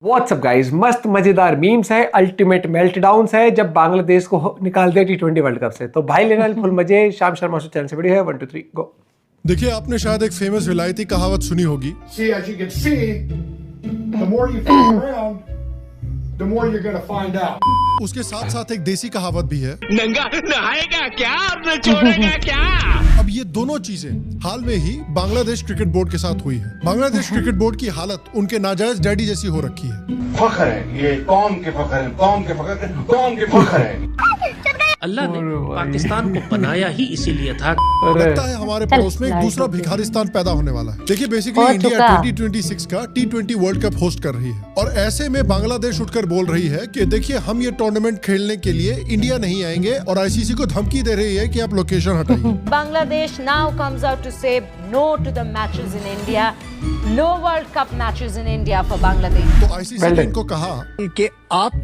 WhatsApp guys, मस्त मजेदार memes है, अल्टीमेट मेल्टडाउन्स है जब बांग्लादेश को निकाल दिया T20 वर्ल्ड कप से। तो भाई लेना फुल मजे। शाम शर्मा चैनल से वीडियो है 1 2 3 गो। देखिए, आपने शायद एक फेमस विलायती कहावत सुनी होगी, See, as you can see, the more you fuck around, the more you're gonna find out. उसके साथ साथ एक देसी कहावत भी है, नंगा नहाएगा क्या और छोड़ेगा क्या। अब ये दोनों चीजें हाल में ही बांग्लादेश क्रिकेट बोर्ड के साथ हुई है। बांग्लादेश क्रिकेट बोर्ड की हालत उनके नाजायज डैडी जैसी हो रखी है। फखर है ये, कौम के फखर है, कौम के फखर, कौम के फखर है। अल्लाह ने पाकिस्तान को बनाया ही इसीलिए था। लगता है हमारे पड़ोस में एक दूसरा भिखारिस्तान पैदा होने वाला है। देखिए, बेसिकली इंडिया 2026 का T20 वर्ल्ड कप होस्ट कर रही है और ऐसे में बांग्लादेश उठकर बोल रही है कि देखिए, हम ये टूर्नामेंट खेलने के लिए इंडिया नहीं आएंगे और आईसीसी को धमकी दे रही है कि आप लोकेशन हटाइए। Bangladesh now comes out to say no to the matches in India, no World Cup matches in India for Bangladesh. तो आईसीसी ने इनको कहा कि आप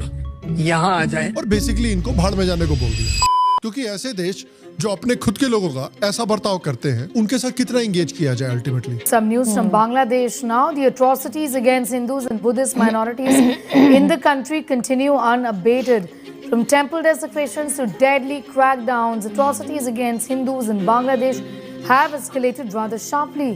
यहाँ आ जाएं। और बेसिकली इनको भाड़ में जाने को बोल दिया, क्योंकि ऐसे देश जो अपने खुद के लोगों का ऐसा बर्ताव करते हैं, उनके साथ कितना एंगेज किया जाए ultimately. Some news from Bangladesh now. The atrocities against Hindus and Buddhist minorities in the country continue unabated. From temple desecrations to deadly crackdowns, atrocities against Hindus in Bangladesh have escalated rather sharply.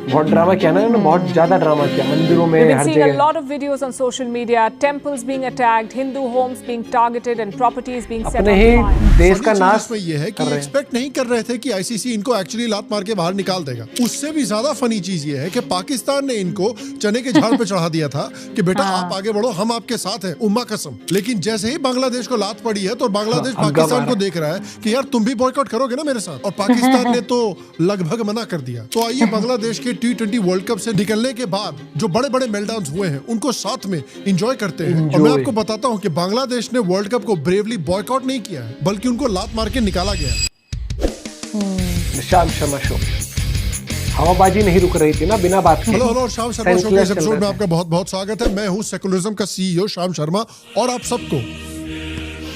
बहुत drama किया ना, बहुत ज्यादा drama किया मंदिरों में, We've been her seeing a जगह। lot of videos on social media, temples being attacked, Hindu homes being targeted and properties being set अपने on ही fire. देश का नाश में ये है कि कर रहे हैं। एक्सपेक्ट नहीं कर रहे थे कि आईसीसी इनको एक्चुअली लात मार के बाहर निकाल देगा। उससे भी ज्यादा फनी चीज ये है कि पाकिस्तान ने इनको चने के झाड़ पे चढ़ा दिया था कि बेटा आप आगे बढ़ो, हम आपके साथ हैं, उम्मा कसम। लेकिन जैसे ही बांग्लादेश को लात पड़ी है तो बांग्लादेश पाकिस्तान को देख रहा है कि यार तुम भी बॉयकॉट करोगे ना मेरे साथ, और पाकिस्तान ने तो लगभग मना कर दिया। तो आइए बांग्लादेश के T20 वर्ल्ड कप से निकलने के बाद जो बड़े बड़े मेल्टडाउन्स हुए हैं उनको साथ में एंजॉय करते हैं। और मैं आपको बताता हूं कि बांग्लादेश ने वर्ल्ड कप को ब्रेवली बॉयकॉट नहीं किया है, बल्कि उनको लात मार के निकाला गया है। शाम शर्मा शो हवाबाजी नहीं रुक रही थी ना बिना बात के। हेलो हेलो, शाम शर्मा शो के Senseless इस चल एपिसोड में रहे आपका बहुत बहुत स्वागत है। मैं हूं सेकुलरिज्म का सीईओ शाम शर्मा और आप सबको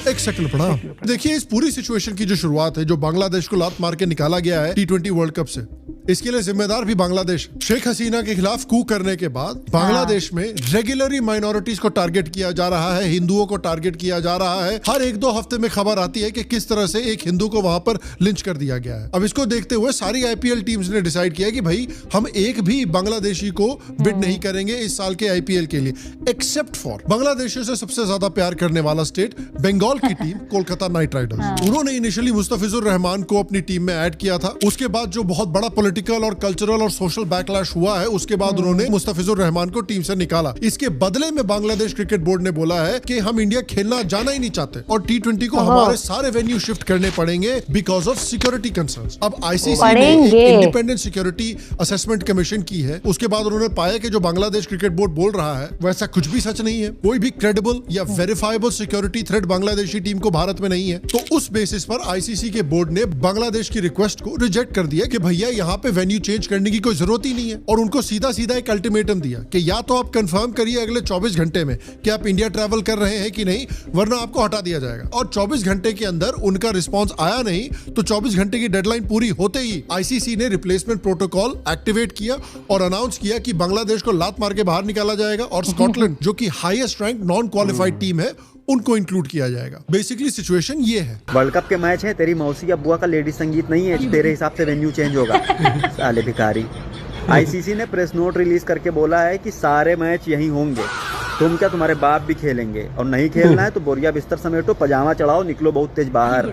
एक सेकंड प्रणाम। देखिए, इस पूरी सिचुएशन की जो शुरुआत है, जो बांग्लादेश को लात मार के निकाला गया है T20 वर्ल्ड कप से, इसके लिए जिम्मेदार भी बांग्लादेश। शेख हसीना के खिलाफ कू करने के बाद बांग्लादेश में रेगुलरली माइनॉरिटीज को टारगेट किया जा रहा है, हिंदुओं को टारगेट किया जा रहा है। हर 1-2 हफ्ते में खबर आती है कि किस तरह से एक हिंदू को वहां पर लिंच कर दिया गया है। अब इसको देखते हुए सारी आईपीएल टीम्स ने डिसाइड किया कि भाई हम एक भी बांग्लादेशी को बिड नहीं करेंगे इस साल के आईपीएल के लिए, एक्सेप्ट फॉर बांग्लादेशियों से सबसे ज्यादा प्यार करने वाला स्टेट बंगाल की टीम कोलकाता नाइट राइडर्स। उन्होंने इनिशियली मुस्तफिजुर रहमान को अपनी टीम में ऐड किया था। उसके बाद जो बहुत बड़ा पॉलिटिकल और कल्चरल और सोशल बैकलैश हुआ है, उसके बाद उन्होंने मुस्तफिजुर रहमान को टीम से निकाला। इसके बदले में बांग्लादेश क्रिकेट बोर्ड ने बोला है कि हम इंडिया खेलना जाना ही नहीं चाहते और T20 को हमारे सारे वेन्यू शिफ्ट करने पड़ेंगे बिकॉज ऑफ सिक्योरिटी कंसर्न्स। अब आईसीसी ने एक इंडिपेंडेंट सिक्योरिटी असेसमेंट कमीशन की है। उसके बाद उन्होंने पाया कि जो बांग्लादेश क्रिकेट बोर्ड बोल रहा है वैसा कुछ भी सच नहीं है। कोई भी क्रेडिबल या verifiable security threat Bangladeshi team को भारत में नहीं है। तो उस बेसिस पर आईसीसी के बोर्ड ने बांग्लादेश की रिक्वेस्ट को रिजेक्ट कर दिया कि भैया यहाँ पे वेन्यू चेंज करने की कोई जरूरत ही नहीं है, और उनको सीधा सीधा एक अल्टीमेटम दिया कि या तो आप कंफर्म करिए अगले 24 घंटे में कि आप इंडिया ट्रैवल कर रहे हैं कि नहीं, वरना आपको हटा दिया जाएगा। और 24 घंटे के अंदर उनका रिस्पांस आया नहीं तो 24 घंटे की डेडलाइन पूरी होते ही आईसीसी ने रिप्लेसमेंट प्रोटोकॉल एक्टिवेट किया और अनाउंस किया कि बांग्लादेश को लात मार के बाहर निकाला जाएगा और स्कॉटलैंड जो कि highest rank non qualified team है उनको इंक्लूड किया जाएगा। बेसिकली सिचुएशन ये है। वर्ल्ड कप के मैच है, तेरी मौसी या बुआ का लेडीज संगीत नहीं है, तेरे हिसाब से वेन्यू चेंज होगा। साले भिखारी। आईसीसी ने प्रेस नोट रिलीज करके बोला है कि सारे मैच यहीं होंगे। तुम क्या, तुम्हारे बाप भी खेलेंगे, और नहीं खेलना है तो बोरिया बिस्तर समेटो, पजामा चढ़ाओ, निकलो बहुत तेज बाहर।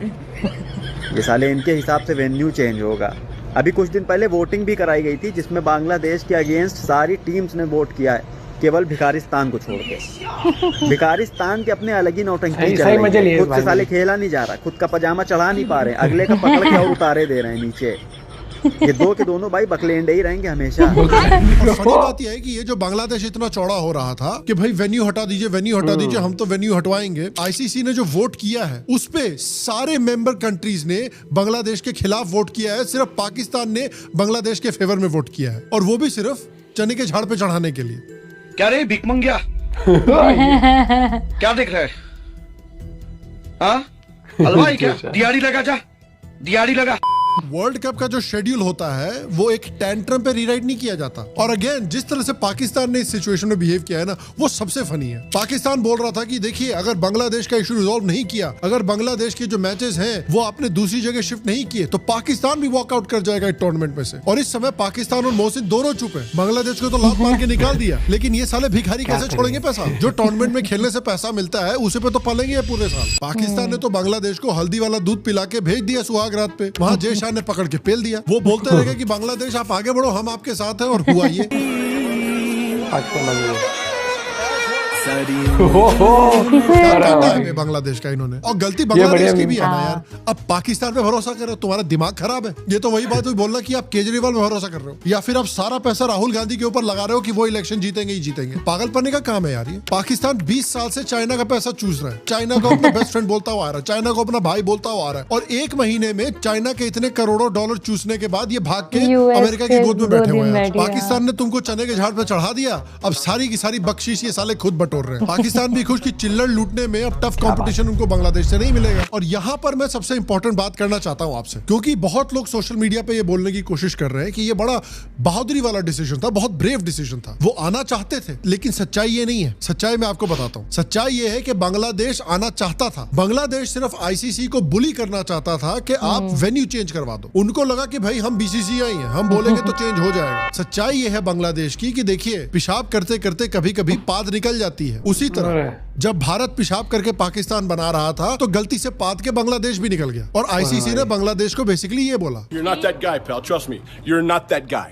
ये साले इनके हिसाब से वेन्यू चेंज होगा। अभी कुछ दिन पहले वोटिंग भी कराई गई थी जिसमें बांग्लादेश के अगेंस्ट सारी टीम्स ने वोट किया है, केवल भिखारिस्तान को छोड़ के। भिखारिस्तान के अपने अलग ही नौटंकी चल रही है। खुद से साले खेला नहीं जा रहा, खुद का पजामा चढ़ा नहीं पा रहे, अगले का पकड़ के और उतारे दे रहे हैं नीचे। ये दो के दोनों भाई बकलेंडे ही रहेंगे हमेशा। फनी बात यह है कि ये जो बांग्लादेश इतना चौड़ा हो रहा था कि भाई वेन्यू हटा दीजिए, वेन्यू हटा दीजिए, हम तो वेन्यू हटवाएंगे, आईसीसी ने जो वोट किया है उस पे सारे मेंबर कंट्रीज ने बांग्लादेश के खिलाफ वोट किया है। सिर्फ पाकिस्तान ने बांग्लादेश के फेवर में वोट किया है, और वो भी सिर्फ चने के झाड़ पे चढ़ाने के लिए। क्या रे भिख मंगिया? क्या देख रहा है? हाँ, हलवाई क्या? दिहाड़ी लगा, जा दिहाड़ी लगा। वर्ल्ड कप का जो शेड्यूल होता है वो एक टेंट्रम पे रीराइट नहीं किया जाता। और अगेन जिस तरह से पाकिस्तान ने इस सिचुएशन में बिहेव किया है ना, वो सबसे फनी है। पाकिस्तान बोल रहा था कि देखिए अगर बांग्लादेश का इशू रिजॉल्व नहीं किया, अगर बांग्लादेश के जो मैचेस हैं वो आपने दूसरी जगह शिफ्ट नहीं किए, तो पाकिस्तान भी वॉकआउट कर जाएगा इस टूर्नामेंट में से। और इस समय पाकिस्तान और मोहसिन दोनों चुप है। बांग्लादेश को तो लात मार के निकाल दिया, लेकिन ये साले भिखारी कैसे छोड़ेंगे पैसा? जो टूर्नामेंट में खेलने से पैसा मिलता है उसे पे तो पलेंगे पूरे साल। पाकिस्तान ने तो बांग्लादेश को हल्दी वाला दूध पिला के भेज दिया सुहाग रात पे, वहाँ जय शाह ने पकड़ के पेल दिया। वो बोलते रहेंगे कि बांग्लादेश आप आगे बढ़ो, हम आपके साथ हैं, और हुआ ये। बांग्लादेश का इन्होंने, और गलती बांग्लादेश की भी है ना यार। अब पाकिस्तान पे भरोसा कर रहे हो, तुम्हारा दिमाग खराब है। ये तो वही बात हुई बोलना कि आप केजरीवाल में भरोसा कर रहे हो, या फिर आप सारा पैसा राहुल गांधी के ऊपर लगा रहे हो कि वो इलेक्शन जीतेंगे ही जीतेंगे। पागलपने का काम है यार ये। पाकिस्तान 20 साल से चाइना का पैसा चूस रहा है, चाइना को अपना बेस्ट फ्रेंड बोलता हुआ आ रहा है, चाइना को अपना भाई बोलता हुआ आ रहा है, और एक महीने में चाइना के इतने करोड़ों डॉलर चूसने के बाद ये भाग के अमेरिका की गोद में बैठे हुए हैं। पाकिस्तान ने तुमको चने के झाड़ पे चढ़ा दिया, अब सारी की सारी बख्शीश ये साले खुद बटोर रहे हैं। पाकिस्तान भी खुश कि चिल्लड़ लूटने में अब टफ कंपटीशन उनको बांग्लादेश से नहीं मिलेगा। और यहाँ पर मैं सबसे इंपॉर्टेंट बात करना चाहता हूँ आपसे, क्योंकि बहुत लोग सोशल मीडिया पे ये बोलने की कोशिश कर रहे हैं कि ये बड़ा बहादुरी वाला डिसीजन था, बहुत ब्रेव डिसीजन था, वो आना चाहते थे। लेकिन सच्चाई ये नहीं है। सच्चाई मैं आपको बताता हूँ। सच्चाई ये है कि बांग्लादेश आना चाहता था। बांग्लादेश सिर्फ आईसीसी को बुली करना चाहता था कि आप वेन्यू चेंज करवा दो। उनको लगा कि भाई हम बीसीसीआई हैं, हम बोलेंगे तो चेंज हो जाएगा। सच्चाई ये है बांग्लादेश की कि देखिए पेशाब करते करते कभी कभी पाद निकल जाती है। उसी तरह जब भारत पेशाब करके पाकिस्तान बना रहा था तो गलती से पाद के बांग्लादेश भी निकल गया, और आईसीसी ने बांग्लादेश को बेसिकली ये बोला, You're not that guy, pal. Trust me. You're not that guy.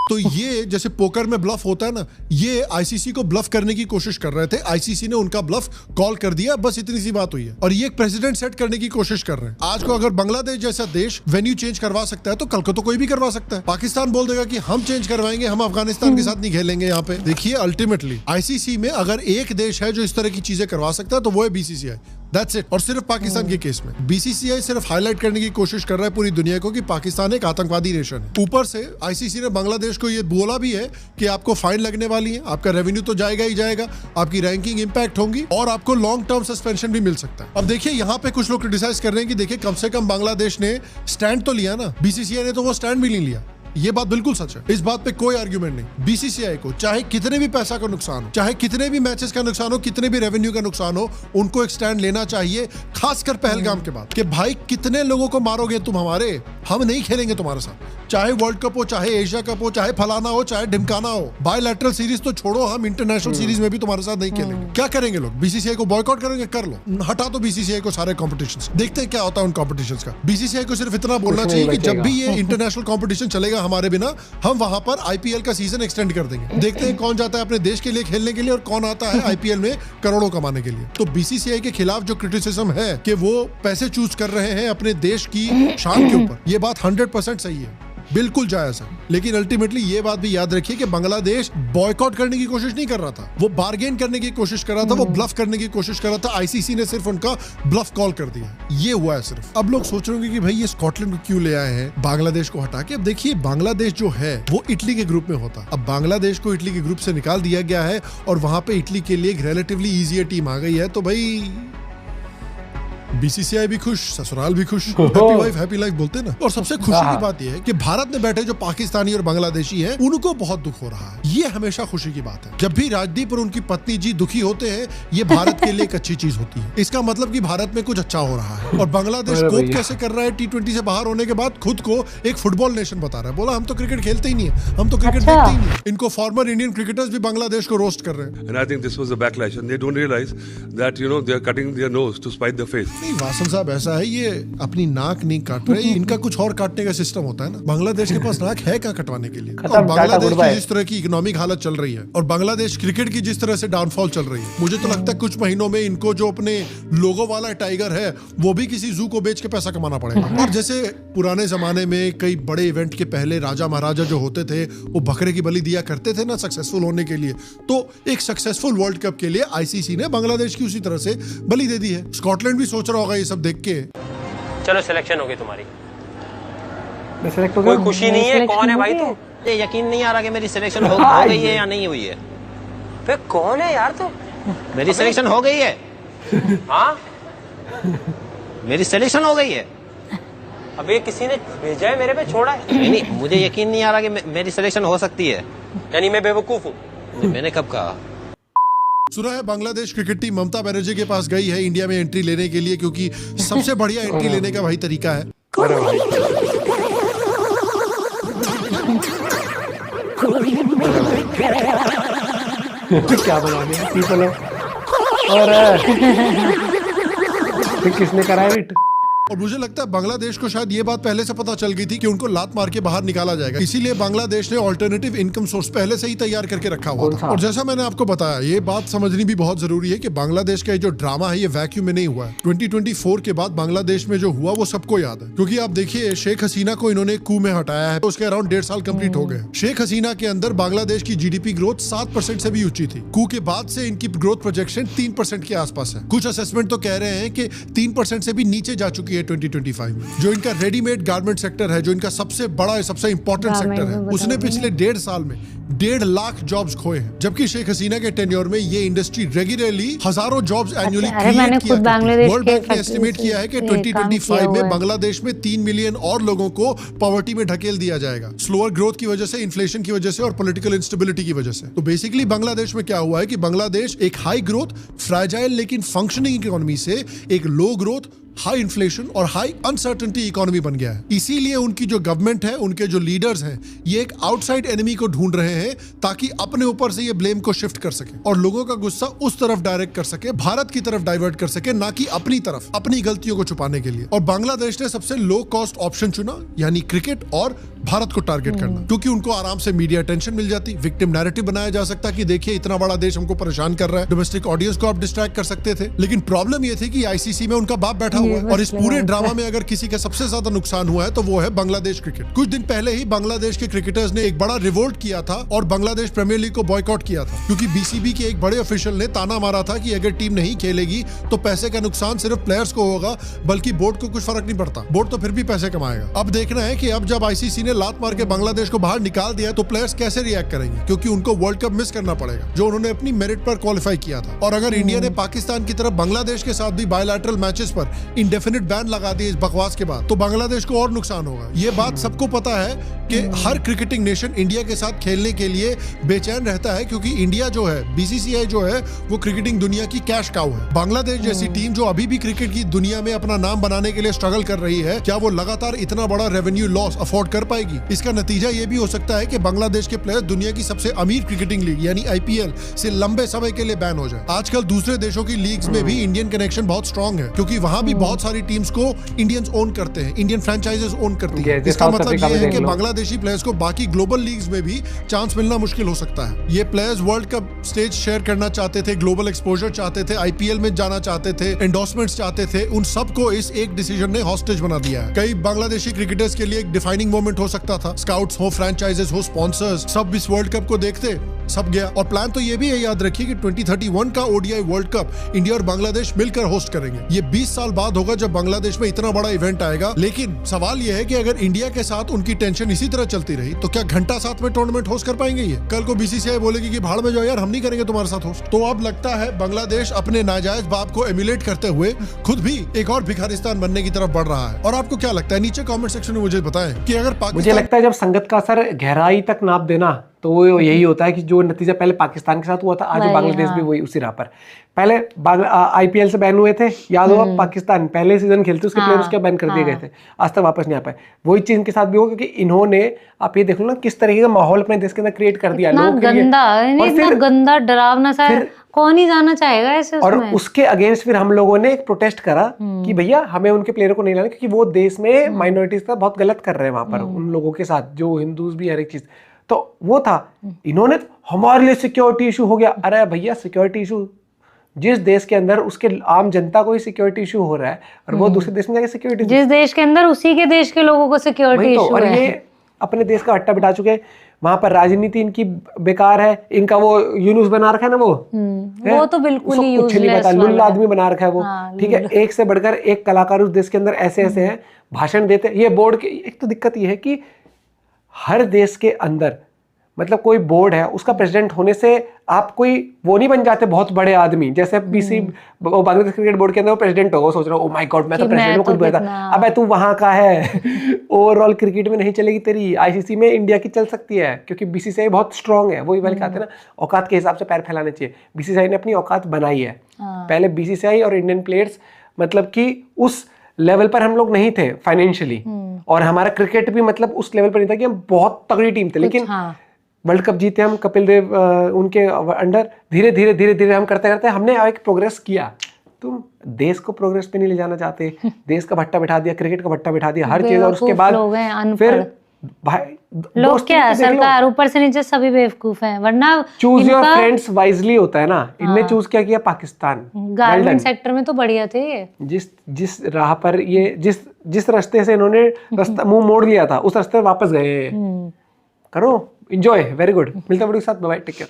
तो ये जैसे पोकर में ब्लफ होता है ना, ये आईसीसी को ब्लफ करने की कोशिश कर रहे थे। आईसीसी ने उनका ब्लफ कॉल कर दिया, बस इतनी सी बात हुई है। और ये एक प्रेसिडेंट सेट करने की कोशिश कर रहे हैं। आज को अगर बांग्लादेश जैसा देश वेन्यू चेंज करवा सकता है तो कल को तो कोई भी करवा सकता है। पाकिस्तान बोल देगा कि हम चेंज करवाएंगे, हम अफगानिस्तान के साथ नहीं खेलेंगे यहाँ पे। देखिए अल्टीमेटली आईसीसी में अगर एक देश है जो इस तरह की चीजें करवा सकता है तो वो है बीसीसीआई। That's it. और सिर्फ पाकिस्तान के केस में बीसीसीआई सिर्फ हाईलाइट करने की कोशिश कर रहा है पूरी दुनिया को कि पाकिस्तान एक आतंकवादी नेशन है। ऊपर से आईसीसी ने बांग्लादेश को ये बोला भी है कि आपको फाइन लगने वाली है, आपका रेवेन्यू तो जाएगा ही जाएगा, आपकी रैंकिंग इंपैक्ट होंगी, और आपको लॉन्ग टर्म सस्पेंशन भी मिल सकता है। अब देखिए यहाँ पे कुछ लोग क्रिटिसाइज कर रहे हैं कि देखिए कम से कम बांग्लादेश ने स्टैंड तो लिया ना, बीसीसीआई ने तो वो स्टैंड भी नहीं लिया। ये बात बिल्कुल सच है, इस बात पे कोई आर्ग्यूमेंट नहीं। बीसीसीआई को चाहे कितने भी पैसा का नुकसान हो, चाहे कितने भी मैचेस का नुकसान हो, कितने भी रेवेन्यू का नुकसान हो, उनको एक स्टैंड लेना चाहिए, खासकर पहलगाम के बाद, कि भाई कितने लोगों को मारोगे तुम हमारे, हम नहीं खेलेंगे तुम्हारे साथ। चाहे वर्ल्ड कप हो, चाहे एशिया कप हो, चाहे फलाना हो, चाहे ढिमकाना हो, बायलैटरल सीरीज तो छोड़ो, हम इंटरनेशनल सीरीज में भी तुम्हारे साथ नहीं खेलेंगे। क्या करेंगे लोग? बीसीसीआई को बॉयकॉट करेंगे? कर लो, हटा दो बीसीसीआई को सारे कॉम्पिटिशंस, देखते हैं क्या होता है उन कॉम्पिटिशंस का। बीसीसीआई को सिर्फ इतना बोलना चाहिए कि जब भी ये इंटरनेशनल कॉम्पिटिशन चलेगा हमारे बिना, हम वहां पर आईपीएल का सीजन एक्सटेंड कर देंगे। देखते हैं कौन जाता है अपने देश के लिए खेलने के लिए और कौन आता है आईपीएल में करोड़ों कमाने के लिए। तो बीसीसीआई के खिलाफ जो क्रिटिसिज्म है कि वो पैसे चूज कर रहे हैं अपने देश की शान के ऊपर, ये बात 100% सही है, बिल्कुल जायज है। लेकिन अल्टीमेटली ये बात भी याद रखिए कि बांग्लादेश बॉयकॉट करने की कोशिश नहीं कर रहा था, वो बार्गेन करने की कोशिश कर रहा था, वो ब्लफ करने की कोशिश कर रहा था। आईसीसी ने सिर्फ उनका ब्लफ कॉल कर दिया, ये हुआ है सिर्फ। अब लोग सोच रहे होंगे कि भाई ये स्कॉटलैंड को क्यों ले आए हैं बांग्लादेश को हटा के। अब देखिए बांग्लादेश जो है वो इटली के ग्रुप में होता, अब बांग्लादेश को इटली के ग्रुप से निकाल दिया गया है और वहां पे इटली के लिए एक रिलेटिवली ईजियर टीम आ गई है। तो भाई बीसीसीआई भी खुश, ससुराल भी खुश, हैप्पी वाइफ हैप्पी लाइफ बोलते ना। और सबसे खुशी की बात यह है कि भारत में बैठे जो पाकिस्तानी और बांग्लादेशी हैं उनको बहुत दुख हो रहा है। ये हमेशा खुशी की बात है। जब भी राजदीप और उनकी पत्नी जी दुखी होते हैं, ये भारत के लिए एक अच्छी चीज होती है। इसका मतलब कि भारत में कुछ अच्छा हो रहा है। और बांग्लादेश कोप कैसे कर रहा है T20 से बाहर होने के बाद, खुद को एक फुटबॉल नेशन बता रहा है। बोला हम तो क्रिकेट खेलते ही नहीं है, हम तो क्रिकेट देखते ही नहीं। इनको फॉर्मर इंडियन क्रिकेटर्स भी बांग्लादेश को रोस्ट कर रहे हैं। And I think this was a backlash and they don't realize that they are cutting their nose to spite their face. नहीं वासन साहब ऐसा है, ये अपनी नाक नहीं काट रहे, इनका कुछ और काटने का सिस्टम होता है ना। बांग्लादेश के पास नाक है क्या कटवाने के लिए? और बांग्लादेश की जिस तरह की इकोनॉमिक हालत चल रही है और बांग्लादेश क्रिकेट की जिस तरह से डाउनफॉल चल रही है, मुझे तो लगता है कुछ महीनों में इनको जो अपने लोगो वाला टाइगर है वो भी किसी जू को बेच के पैसा कमाना पड़ेगा। और जैसे पुराने जमाने में कई बड़े इवेंट के पहले राजा महाराजा जो होते थे वो बकरे की बलि दिया करते थे ना सक्सेसफुल होने के लिए, तो एक सक्सेसफुल वर्ल्ड कप के लिए आईसीसी ने बांग्लादेश की उसी तरह से बलि दे दी है। स्कॉटलैंड भी सोच रहा होगा ये सब देख के। चलो सिलेक्शन हो गई तुम्हारी, मैं सेलेक्ट हो गया। कोई खुशी नहीं है? कौन है भाई तू? ये यकीन नहीं आ रहा कि मेरी सिलेक्शन हो गई है या नहीं हुई है। फिर कौन है यार तू? मेरी सिलेक्शन हो गई है। हाँ मेरी सिलेक्शन हो गई है। अब ये किसी ने भेजा है मेरे पे, छोड़ा है? नहीं, मुझे यकीन नहीं आ रहा कि मेरी सिलेक्शन हो सकती है। यानी मैं बेवकूफ हूँ? मैंने कब कहा? सुना है बांग्लादेश क्रिकेट टीम ममता बनर्जी के पास गई है इंडिया में एंट्री लेने के लिए, क्योंकि सबसे बढ़िया एंट्री लेने का वही तरीका है। क्या बना दिया पीपल और फिर किसने कराया हिट? और मुझे लगता है बांग्लादेश को शायद ये बात पहले से पता चल गई थी कि उनको लात मार के बाहर निकाला जाएगा, इसीलिए बांग्लादेश ने ऑल्टरनेटिव इनकम सोर्स पहले से ही तैयार करके रखा हुआ था। और जैसा मैंने आपको बताया, ये बात समझनी भी बहुत जरूरी है कि बांग्लादेश का ये जो ड्रामा है ये वैक्यूम में नहीं हुआ है। 2024 के बाद बांग्लादेश में जो हुआ वो सबको याद है, क्योंकि आप देखिए शेख हसीना को इन्होंने कू में हटाया है, तो उसके अराउंड 1.5 साल कंप्लीट हो गए। शेख हसीना के अंदर बांग्लादेश की जीडीपी ग्रोथ 7% से भी ऊंची थी। कू के बाद से इनकी ग्रोथ प्रोजेक्शन 3% के आसपास है। कुछ असेसमेंट तो कह रहे हैं कि 3% से भी नीचे जा चुकी है 2025 में। जो इनका रेडीमेड गारमेंट सेक्टर है, जो इनका सबसे बड़ा सबसे इंपॉर्टेंट सेक्टर है, उसने पिछले 1.5 साल में 1.5 लाख जॉब्स खोए हैं। जबकि शेख हसीना के टेन्योर में ये इंडस्ट्री रेगुलरली हजारों जॉब्स एनुअली क्रिएट किया करती है। वर्ल्ड बैंक ने एस्टिमेट किया है कि 2025 में बांग्लादेश में 3 मिलियन और लोगों को पॉवर्टी में ढकेल दिया जाएगा, स्लोअर ग्रोथ की वजह से, इन्फ्लेशन की वजह से और पॉलिटिकल इंस्टेबिलिटी की वजह से। तो बेसिकली बांग्लादेश में क्या हुआ है कि बांग्लादेश एक हाई ग्रोथ, फ्राजाइल लेकिन फंक्शनिंग इकोनॉमी से एक लो ग्रोथ, हाई इन्फ्लेशन और हाई अनसर्टेनिटी इकोनॉमी बन गया है। इसीलिए उनकी जो गवर्नमेंट है, उनके जो लीडर्स हैं, ये एक आउटसाइड एनिमी को ढूंढ रहे हैं ताकि अपने ऊपर से ये ब्लेम को शिफ्ट कर सके और लोगों का गुस्सा उस तरफ डायरेक्ट कर सके, भारत की तरफ डाइवर्ट कर सके, ना कि अपनी तरफ, अपनी गलतियों को छुपाने के लिए। और बांग्लादेश ने सबसे लो कॉस्ट ऑप्शन चुना, यानी क्रिकेट और भारत को टारगेट करना, क्योंकि उनको आराम से मीडिया अटेंशन मिल जाती, विक्टिम नैरेटिव बनाया जा सकता कि देखिए इतना बड़ा देश हमको परेशान कर रहा है, डोमेस्टिक ऑडियंस को आप डिस्ट्रैक्ट कर सकते थे। लेकिन प्रॉब्लम ये थी कि आईसीसी में उनका बाप बैठा हुआ है और इस पूरे ड्रामा में अगर किसी का सबसे ज्यादा नुकसान हुआ है तो वो है बांग्लादेश क्रिकेट। कुछ दिन पहले ही बांग्लादेश के क्रिकेटर्स ने एक बड़ा रिवोल्ट किया था और बांग्लादेश प्रीमियर लीग को बॉयकॉट किया था, क्योंकि बीसीबी के एक बड़े ऑफिशियल ने ताना मारा था कि अगर टीम नहीं खेलेगी तो पैसे का नुकसान सिर्फ प्लेयर्स को होगा, बल्कि बोर्ड को कुछ फर्क नहीं पड़ता, बोर्ड तो फिर भी पैसे कमाएगा। अब देखना है कि अब जब आईसीसी ने लात मार के बांग्लादेश को बाहर निकाल दिया तो प्लेयर्स कैसे रिएक्ट करेंगे, क्योंकि उनको वर्ल्ड कप मिस करना पड़ेगा जो उन्होंने अपनी मेरिट पर क्वालिफाई किया था। और अगर इंडिया ने पाकिस्तान की तरफ बांग्लादेश के साथ भी बायलैटरल मैचेस पर इंडेफिनिट बैन लगा दिए इस बकवास के बाद, तो बांग्लादेश को और नुकसान होगा। ये बात सबको पता है कि हर क्रिकेटिंग नेशन इंडिया के साथ खेलने के लिए बेचैन रहता है, क्योंकि इंडिया जो है, बीसीसीआई जो है, वो क्रिकेटिंग दुनिया की कैश काउ है। बांग्लादेश जैसी टीम जो अभी भी क्रिकेट की दुनिया में अपना नाम बनाने के लिए स्ट्रगल कर रही है, क्या वो लगातार इतना बड़ा रेवेन्यू लॉस अफोर्ड कर पाएगी? इसका नतीजा ये भी हो सकता है कि बांग्लादेश के प्लेयर दुनिया की सबसे अमीर क्रिकेटिंग लीग यानी आईपीएल से लंबे समय के लिए बैन हो जाए। आजकल दूसरे देशों की लीग्स में भी इंडियन कनेक्शन बहुत स्ट्रॉन्ग है, क्योंकि वहां भी बहुत सारी टीम्स को इंडियंस ओन करते हैं, इंडियन फ्रेंचाइजेस ओन करती है। इसका मतलब ये है कि बांग्लादेशी प्लेयर्स को बाकी ग्लोबल लीग्स में भी चांस मिलना मुश्किल हो सकता है। ये players world cup stage share करना चाहते थे, ग्लोबल एक्सपोजर चाहते थे, आईपीएल में जाना चाहते थे, एंडोर्समेंट्स चाहते थे, उन सबको इस एक डिसीजन ने हॉस्टेज बना दिया है। कई बांग्लादेशी क्रिकेटर्स के लिए एक डिफाइनिंग मोमेंट हो सकता था, स्काउट्स हो, फ्रेंचाइजेस हो, स्पॉन्सर्स सब इस वर्ल्ड कप को देखते, सब गया। और प्लान तो ये भी है, याद रखिए कि 2031 का ओडीआई वर्ल्ड कप इंडिया और बांग्लादेश मिलकर होस्ट करेंगे। ये 20 साल बाद होगा जब बांग्लादेश में इतना बड़ा इवेंट आएगा। लेकिन सवाल ये है कि अगर इंडिया के साथ उनकी टेंशन इसी तरह चलती रही तो क्या घंटा साथ में टूर्नामेंट होस्ट कर पाएंगे? ये कल को बीसीसीआई बोलेगी कि भाड़ में जाओ यार, हम नहीं करेंगे तुम्हारे साथ होस्ट। तो अब लगता है बांग्लादेश अपने नाजायज बाप को एमुलेट करते हुए खुद भी एक और भिखारिस्तान बनने की तरफ बढ़ रहा है। और आपको क्या लगता है? नीचे कमेंट सेक्शन में मुझे बताएं कि अगर मुझे लगता है जब संगत का असर गहराई तक नाप देना तो वो यही होता है कि जो नतीजा पहले पाकिस्तान के साथ हुआ था, आज बांग्लादेश भी वही उसी राह पर। पहले आईपीएल से बैन हुए थे, याद होगा, पाकिस्तान पहले सीजन खेलते उसके प्लेयर उसके बैन कर दिए गए थे, आज तक वापस नहीं आ पाए। वही चीज इनके साथ भी होगा, क्योंकि इन्होंने, आप ये देख लो ना किस तरीके का माहौल अपने देश के अंदर क्रिएट कर दिया लोगों के लिए। इतना गंदा डरावना सा, कौन ही जाना चाहेगा ऐसे और उसके अगेंस्ट फिर हम लोगों ने एक प्रोटेस्ट करा कि भैया हमें उनके प्लेयर को नहीं लाना, क्योंकि वो देश में माइनॉरिटीज का बहुत गलत कर रहे हैं वहां पर, उन लोगों के साथ जो हिंदूज भी, हर एक चीज। तो वो था, इन्होंने हमारे लिए सिक्योरिटी इशू हो गया। अरे भैया सिक्योरिटी इशू जिस देश के अंदर उसके आम जनता को ही सिक्योरिटी इशू हो रहा है, और वो दूसरे देश में जाके सिक्योरिटी, जिस देश के अंदर उसी के देश के लोगों को सिक्योरिटी इशू और ये अपने देश का अट्टा बिठा चुके हैं। वहां पर राजनीति इनकी बेकार है, इनका वो यूनुस बना रखा है ना, वो तो बिल्कुल ही कुछ नहीं पता, लुल्ला आदमी बना रखा है वो। ठीक है, एक से बढ़कर एक कलाकार उस देश के अंदर ऐसे ऐसे हैं, भाषण देते। ये बोर्ड के एक तो दिक्कत ये है कि हर देश के अंदर मतलब कोई बोर्ड है उसका प्रेसिडेंट होने से आप कोई वो नहीं बन जाते बहुत बड़े आदमी, जैसे बीसी बांग्लादेश क्रिकेट बोर्ड के अंदर वो प्रेसिडेंट होगा, सोच रहा हूँ ओ माय गॉड मैं तो प्रेसिडेंट हूँ कुछ बता। अबे तू वहां का है ओवरऑल क्रिकेट में नहीं चलेगी तेरी, आईसीसी में इंडिया की चल सकती है क्योंकि बीसीसीआई बहुत स्ट्रांग है। वही वाले कहते हैं ना औकात के हिसाब से पैर फैलाने चाहिए। बीसीसीआई ने अपनी औकात बनाई है। पहले बीसीसीआई और इंडियन प्लेयर्स मतलब कि उस लेवल पर हम लोग नहीं थे फाइनेंशियली, और हमारा क्रिकेट भी मतलब उस लेवल पर नहीं था कि हम बहुत तगड़ी टीम थे, लेकिन वर्ल्ड कप जीते हम कपिल देव उनके अंडर, धीरे धीरे धीरे धीरे हम करते करते हमने एक प्रोग्रेस किया। तुम देश को प्रोग्रेस पे नहीं ले जाना चाहते, देश का भट्टा बिठा दिया, क्रिकेट का भट्टा बिठा दिया, हर चीज, और उसके बाद फिर भाई लोग क्या है, सरकार ऊपर से नीचे सभी बेवकूफ हैं, वरना चूज योर फ्रेंड्स वाइजली होता है ना। इनने चूज क्या किया, पाकिस्तान गारमेंट सेक्टर में तो बढ़िया थे ये। जिस राह पर ये जिस रास्ते से इन्होंने रास्ता मुंह मोड़ लिया था उस रास्ते पर वापस गए। करो एंजॉय, वेरी गुड। मिलता वीडियो के साथ, बाय बाय, टेक केयर।